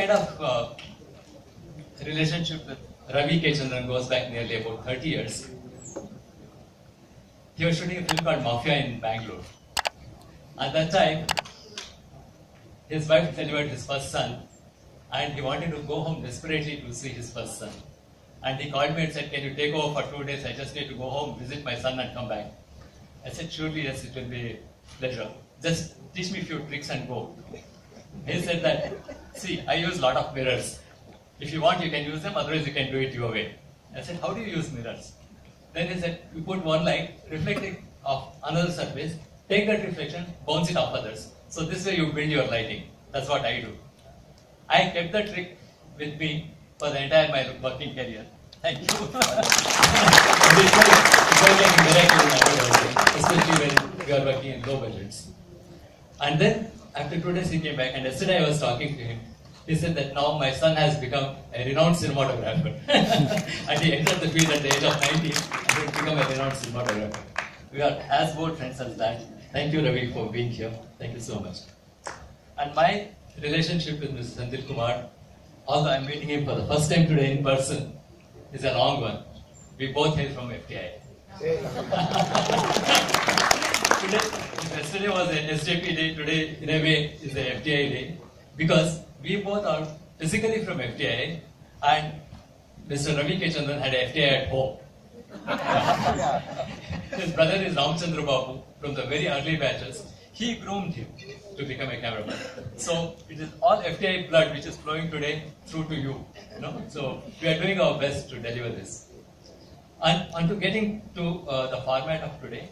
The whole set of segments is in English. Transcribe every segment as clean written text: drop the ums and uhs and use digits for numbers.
kind of relationship with Ravi Chandran goes back nearly about 30 years. He was shooting a film called Mafia in Bengaluru. At that time, his wife delivered his first son, and he wanted to go home desperately to see his first son. And he called me and said, "Can you take over for 2 days? I just need to go home, visit my son and come back." I said, "Surely, yes, it will be a pleasure. Just teach me a few tricks and go." He said that, "See, I use a lot of mirrors. If you want, you can use them, otherwise you can do it your way." I said, "How do you use mirrors?" Then he said, "You put one light reflecting off another surface, take that reflection, bounce it off others. So this way you build your lighting." That's what I do. I kept the trick with me for the entire my working career. Thank you. It's like a miracle in advertising, especially when we are working in low budgets. And then after 2 days he came back, and yesterday I was talking to him. He said that now my son has become a renowned cinematographer. And he entered the field at the age of 19 and he become a renowned cinematographer. We are as bold friends as that. Thank you, Ravi, for being here. Thank you so much. And my relationship with Mr. Senthilkumar, although I am meeting him for the first time today in person, is a long one. We both hail from FTI. Yesterday was a SJP day, today in a way is the FTI day, because we both are physically from FTI, and Mr. Ravi Chandran had a FTI at home. His brother is Ramchandra Babu from the very early batches. He groomed him to become a cameraman. So it is all FTI blood which is flowing today through to you. So we are doing our best to deliver this. And to getting to the format of today,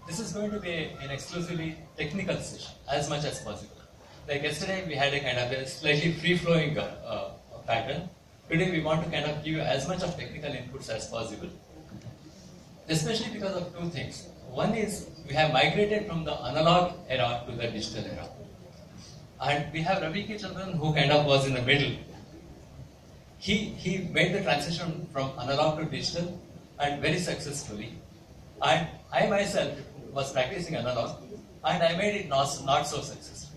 this is going to be an exclusively technical session as much as possible. Like yesterday, we had a kind of a slightly free-flowing pattern. Today, we want to kind of give you as much of technical inputs as possible, especially because of two things. One is we have migrated from the analog era to the digital era, and we have Ravi Chandran who kind of was in the middle. He made the transition from analog to digital and very successfully. And I myself was practicing analog, and I made it not so successful.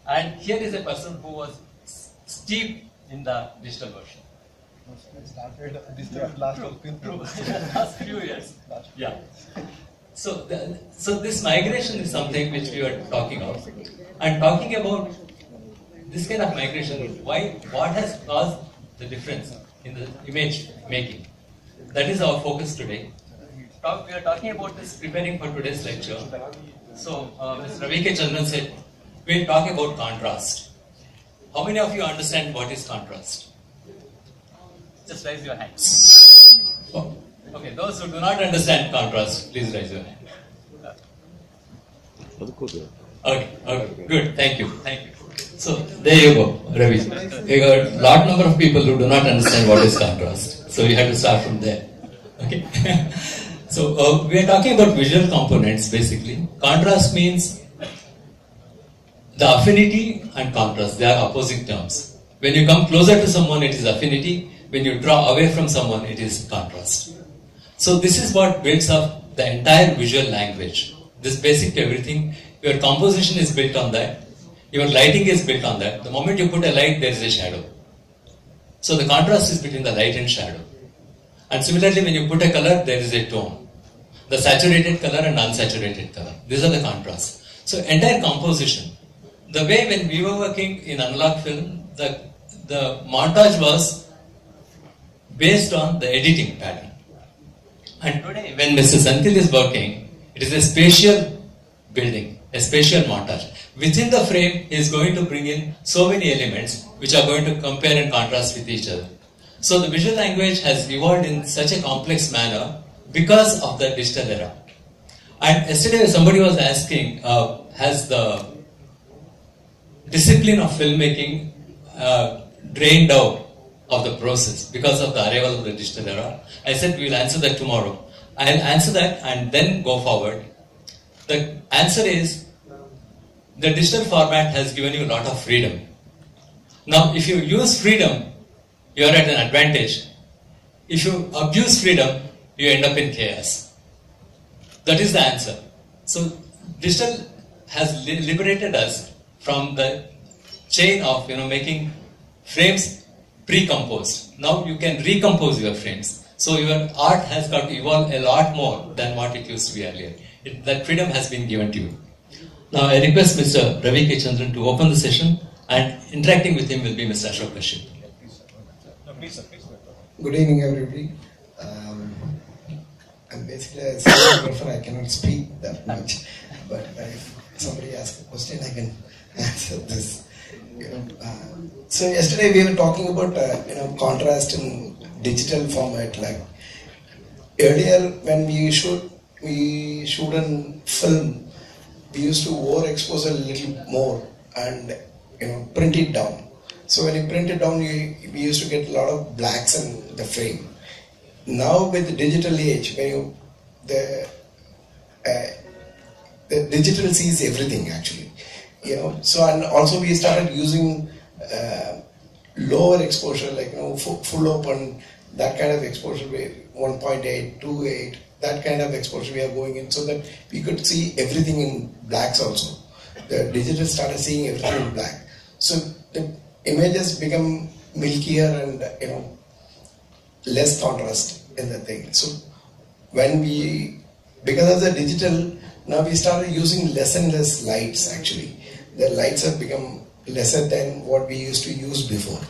And here is a person who was steeped in the digital version. Started digital last few years. Yeah. So this migration is something which we are talking about. And talking about this kind of migration, what has caused the difference in the image making? That is our focus today. We are talking about this preparing for today's lecture. So Mr. Ravi Chandran said, we'll talk about contrast. How many of you understand what is contrast? Just raise your hands. Oh, okay, those who do not understand contrast, please raise your hand. Okay, good, thank you. So, there you go, Ravi. You got a lot number of people who do not understand what is contrast. So, you have to start from there. Okay. So, we are talking about visual components basically. Contrast means the affinity and contrast, they are opposing terms. When you come closer to someone, it is affinity. When you draw away from someone, it is contrast. So this is what builds up the entire visual language. This basic to everything. Your composition is built on that. Your lighting is built on that. The moment you put a light, there is a shadow. So the contrast is between the light and shadow. And similarly, when you put a color, there is a tone. The saturated color and unsaturated color. These are the contrasts. So entire composition. The way when we were working in analog film, the montage was based on the editing pattern. And today, when Mr. Senthil is working, it is a spatial building, a spatial montage. Within the frame, he is going to bring in so many elements which are going to compare and contrast with each other. So the visual language has evolved in such a complex manner because of the digital era. And yesterday, somebody was asking, has the discipline of filmmaking drained out of the process because of the arrival of the digital era? I said we will answer that tomorrow. I will answer that and then go forward. The answer is the digital format has given you a lot of freedom. Now, if you use freedom, you are at an advantage. If you abuse freedom, you end up in chaos. That is the answer. So, digital has liberated us from the chain of making frames pre-composed. Now you can recompose your frames. So your art has got to evolve a lot more than what it used to be earlier. That freedom has been given to you. Now I request Mr. Ravi Chandran to open the session, and interacting with him will be Mr. Ashok Kashyap. Good evening, everybody. I'm basically a cinematographer. I cannot speak that much, but if somebody asks a question, I can answer this. So yesterday we were talking about contrast in digital format. Like earlier, when we shoot on film, we used to overexpose a little more and print it down. So when you print it down, we used to get a lot of blacks in the frame. Now with the digital age, when the digital sees everything actually, So and also we started using lower exposure, like full open, that kind of exposure, 1.8, 2.8, that kind of exposure we are going in, so that we could see everything in blacks also. The digital started seeing everything in black, so the images become milkier and less contrast in the thing. So when because of the digital, now we started using less and less lights actually. The lights have become lesser than what we used to use before.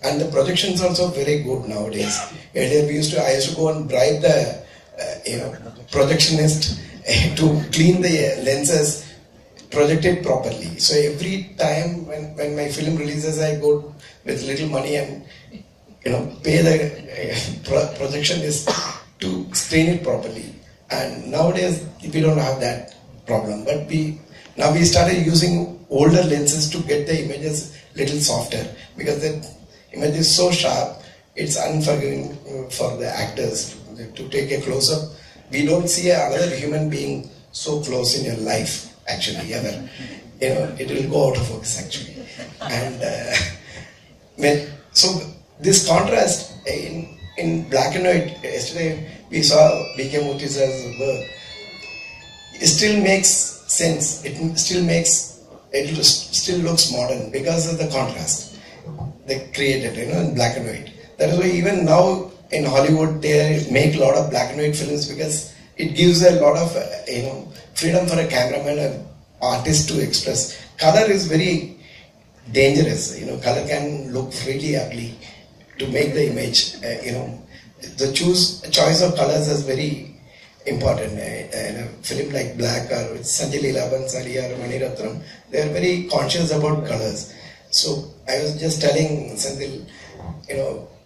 And the projections also very good nowadays. Earlier I used to go and bribe the projectionist to clean the lenses, project it properly. So every time when my film releases, I go with little money and pay the projectionist to screen it properly. And nowadays we don't have that problem. But now we started using older lenses to get the images little softer, because the image is so sharp, it's unforgiving for the actors to take a close-up. We don't see another human being so close in your life actually ever. It will go out of focus actually. And so this contrast in black and white, yesterday we saw B.K. Murthy's work. It still makes sense. It still looks modern because of the contrast they created, in black and white. That is why even now in Hollywood they make a lot of black and white films, because it gives a lot of freedom for a cameraman, an artist to express. Color is very dangerous. Color can look really ugly to make the image. The choice of colors is very important. In a film like Black or Sanjay Leela Bhansali or Mani Ratnam, they are very conscious about colors. So I was just telling Senthil,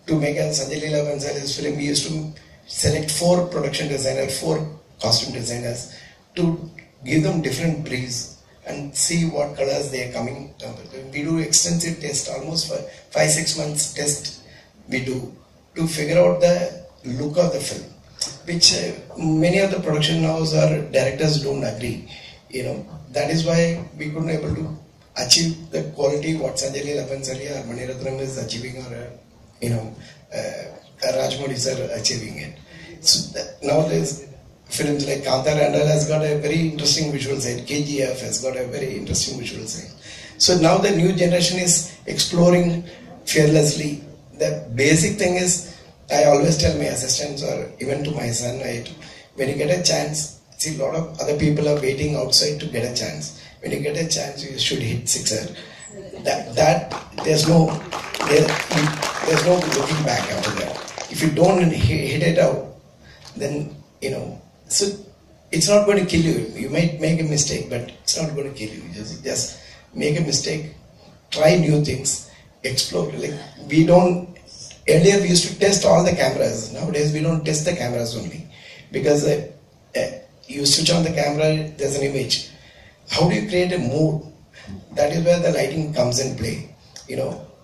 to make a Sanjay Leela Bhansali's film, we used to select 4 production designers, 4 costume designers, to give them different briefs and see what colors they are coming up with. We do extensive test, almost 5-6 months test we do to figure out the look of the film, which many of the production houses or directors don't agree. That is why we couldn't able to achieve the quality what Sanjay Leela Bhansali or Mani Ratnam is achieving, or Rajmouli is achieving it. So nowadays films like Kantara and all has got a very interesting visual side. KGF has got a very interesting visual side. So now the new generation is exploring fearlessly. The basic thing is, I always tell my assistants or even to my son, when you get a chance, see a lot of other people are waiting outside to get a chance. When you get a chance, you should hit sixer. There's no looking back after that. If you don't hit it out, then so it's not going to kill you. You might make a mistake, but it's not going to kill you. Just make a mistake, try new things, explore. Like earlier we used to test all the cameras. Nowadays we don't test the cameras only, because you switch on the camera, there's an image. How do you create a mood? That is where the lighting comes in play.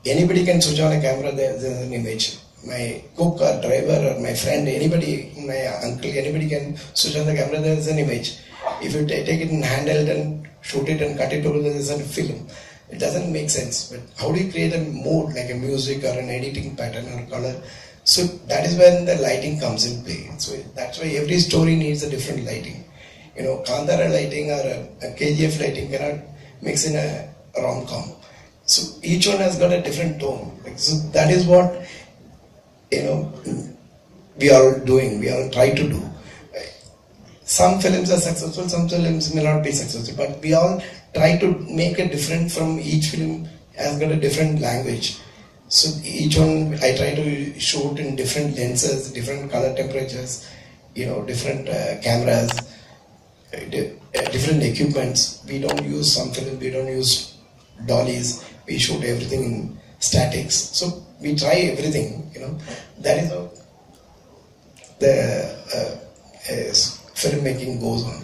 Anybody can switch on a camera, there's an image. My cook or driver or my friend, anybody, my uncle, anybody can switch on the camera, there's an image. If you take it in handheld and shoot it and cut it over, there's a film. It doesn't make sense. But how do you create a mood, like a music or an editing pattern or color? So that is when the lighting comes in play. So that's why every story needs a different lighting. Kantara lighting or a KGF lighting cannot mix in a rom-com. So each one has got a different tone. So that is what, you know, we are all doing, we are trying to do. Some films are successful, some films may not be successful, but we all try to make a different from each film has got a different language. So each one I try to shoot in different lenses, different color temperatures, you know, different cameras, different equipments. We don't use some film, we don't use dollies, we shoot everything in statics. So we try everything, you know. That is how the filmmaking goes on.